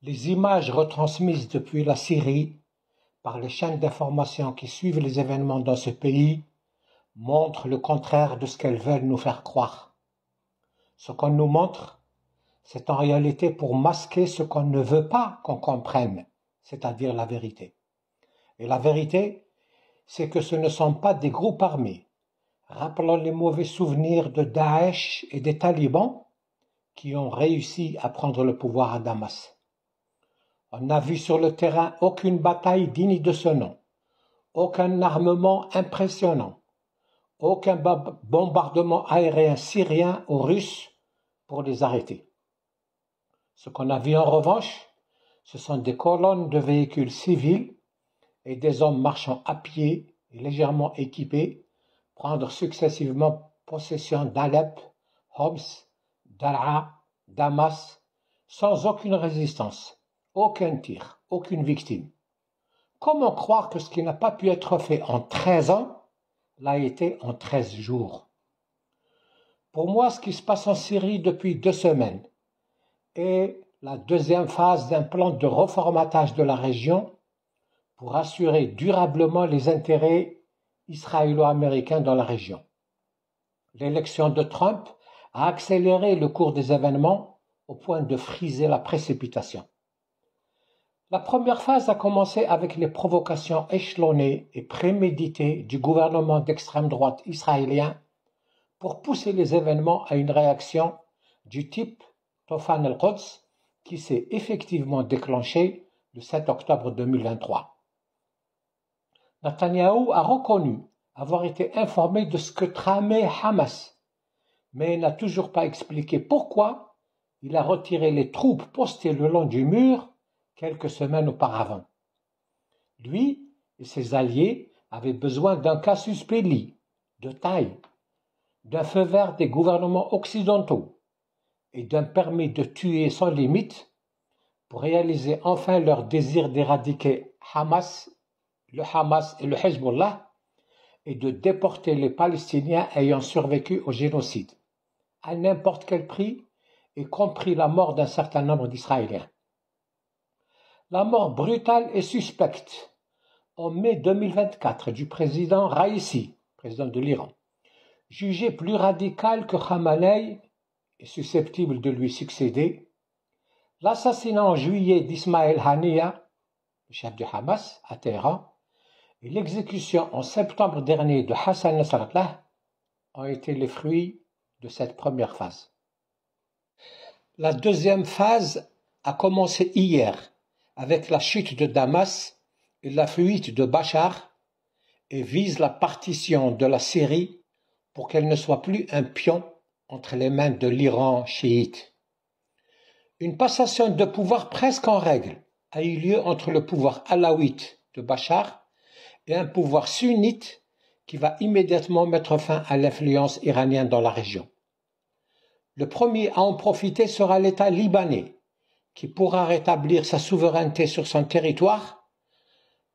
Les images retransmises depuis la Syrie par les chaînes d'information qui suivent les événements dans ce pays montrent le contraire de ce qu'elles veulent nous faire croire. Ce qu'on nous montre, c'est en réalité pour masquer ce qu'on ne veut pas qu'on comprenne, c'est-à-dire la vérité. Et la vérité, c'est que ce ne sont pas des groupes armés, rappelant les mauvais souvenirs de Daesh et des talibans qui ont réussi à prendre le pouvoir à Damas. On n'a vu sur le terrain aucune bataille digne de ce nom, aucun armement impressionnant, aucun bombardement aérien syrien ou russe pour les arrêter. Ce qu'on a vu en revanche, ce sont des colonnes de véhicules civils et des hommes marchant à pied et légèrement équipés prendre successivement possession d'Alep, Homs, Daraa, Damas, sans aucune résistance, aucun tir, aucune victime. Comment croire que ce qui n'a pas pu être fait en 13 ans l'a été en 13 jours? Pour moi, ce qui se passe en Syrie depuis 2 semaines est la deuxième phase d'un plan de reformatage de la région pour assurer durablement les intérêts israélo-américains dans la région. L'élection de Trump a accéléré le cours des événements au point de friser la précipitation. La première phase a commencé avec les provocations échelonnées et préméditées du gouvernement d'extrême droite israélien pour pousser les événements à une réaction du type Tofan al-Quds qui s'est effectivement déclenchée le 7 octobre 2023. Netanyahou a reconnu avoir été informé de ce que tramait Hamas, mais n'a toujours pas expliqué pourquoi il a retiré les troupes postées le long du mur quelques semaines auparavant. Lui et ses alliés avaient besoin d'un casus belli, de taille, d'un feu vert des gouvernements occidentaux et d'un permis de tuer sans limite pour réaliser enfin leur désir d'éradiquer le Hamas et le Hezbollah et de déporter les Palestiniens ayant survécu au génocide, à n'importe quel prix, y compris la mort d'un certain nombre d'Israéliens. La mort brutale et suspecte en mai 2024 du président Raïssi, président de l'Iran, jugé plus radical que Khamenei et susceptible de lui succéder, l'assassinat en juillet d'Ismaël Haniyeh, le chef du Hamas, à Téhéran, et l'exécution en septembre dernier de Hassan Nasrallah ont été les fruits de cette première phase. La deuxième phase a commencé hier avec la chute de Damas et la fuite de Bachar et vise la partition de la Syrie pour qu'elle ne soit plus un pion entre les mains de l'Iran chiite. Une passation de pouvoir presque en règle a eu lieu entre le pouvoir alawite de Bachar et un pouvoir sunnite qui va immédiatement mettre fin à l'influence iranienne dans la région. Le premier à en profiter sera l'État libanais, qui pourra rétablir sa souveraineté sur son territoire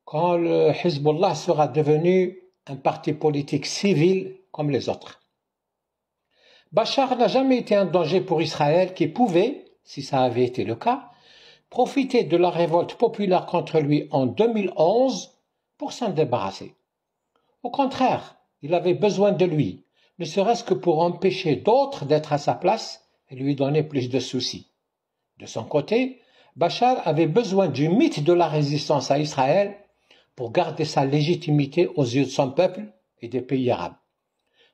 quand le Hezbollah sera devenu un parti politique civil comme les autres. Bachar n'a jamais été un danger pour Israël qui pouvait, si ça avait été le cas, profiter de la révolte populaire contre lui en 2011 pour s'en débarrasser. Au contraire, il avait besoin de lui, ne serait-ce que pour empêcher d'autres d'être à sa place et lui donner plus de soucis. De son côté, Bachar avait besoin du mythe de la résistance à Israël pour garder sa légitimité aux yeux de son peuple et des pays arabes.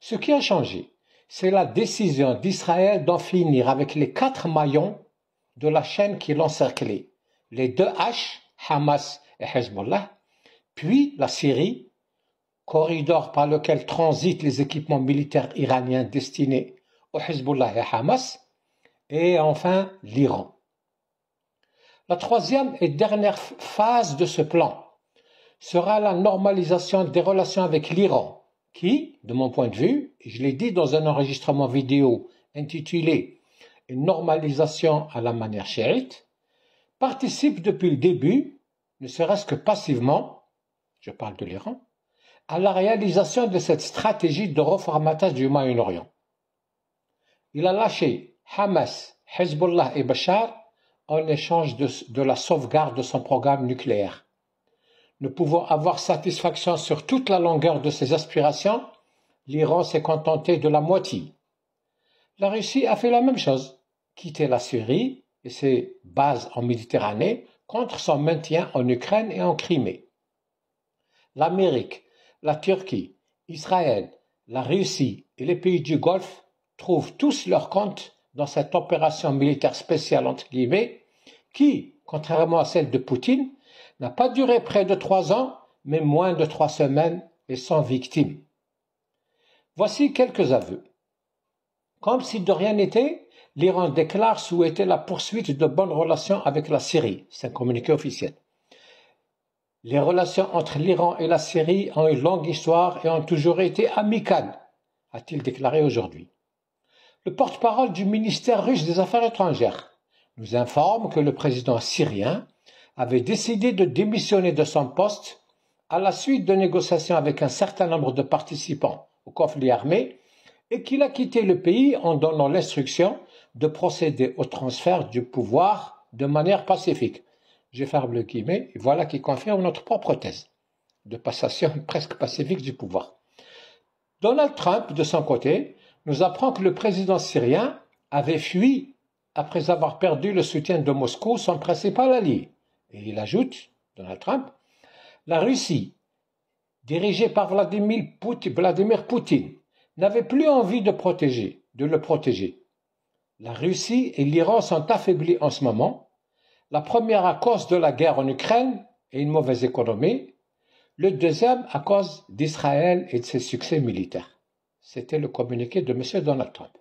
Ce qui a changé, c'est la décision d'Israël d'en finir avec les 4 maillons de la chaîne qui l'encerclait, les 2 H, Hamas et Hezbollah, puis la Syrie, corridor par lequel transitent les équipements militaires iraniens destinés au Hezbollah et Hamas, et enfin l'Iran. La troisième et dernière phase de ce plan sera la normalisation des relations avec l'Iran, qui, de mon point de vue, et je l'ai dit dans un enregistrement vidéo intitulé « Une normalisation à la manière chiite », participe depuis le début, ne serait-ce que passivement, je parle de l'Iran, à la réalisation de cette stratégie de reformatage du Moyen-Orient. Il a lâché Hamas, Hezbollah et Bachar en échange de la sauvegarde de son programme nucléaire. Ne pouvant avoir satisfaction sur toute la longueur de ses aspirations, l'Iran s'est contenté de la moitié. La Russie a fait la même chose, quitter la Syrie et ses bases en Méditerranée contre son maintien en Ukraine et en Crimée. L'Amérique, la Turquie, Israël, la Russie et les pays du Golfe trouvent tous leur compte dans cette opération militaire spéciale entre guillemets qui, contrairement à celle de Poutine, n'a pas duré près de 3 ans, mais moins de 3 semaines et sans victimes. Voici quelques aveux. Comme si de rien n'était, l'Iran déclare souhaiter la poursuite de bonnes relations avec la Syrie. C'est un communiqué officiel. Les relations entre l'Iran et la Syrie ont une longue histoire et ont toujours été amicales, a-t-il déclaré aujourd'hui. Le porte-parole du ministère russe des Affaires étrangères nous informe que le président syrien avait décidé de démissionner de son poste à la suite de négociations avec un certain nombre de participants au conflit armé et qu'il a quitté le pays en donnant l'instruction de procéder au transfert du pouvoir de manière pacifique. Je ferme le guillemet, et voilà qui confirme notre propre thèse de passation presque pacifique du pouvoir. Donald Trump, de son côté, nous apprend que le président syrien avait fui après avoir perdu le soutien de Moscou, son principal allié. Et il ajoute, Donald Trump, la Russie, dirigée par Vladimir Poutine, n'avait plus envie de le protéger. La Russie et l'Iran sont affaiblis en ce moment. La première à cause de la guerre en Ukraine et une mauvaise économie. Le deuxième à cause d'Israël et de ses succès militaires. C'était le communiqué de M. Donald Trump.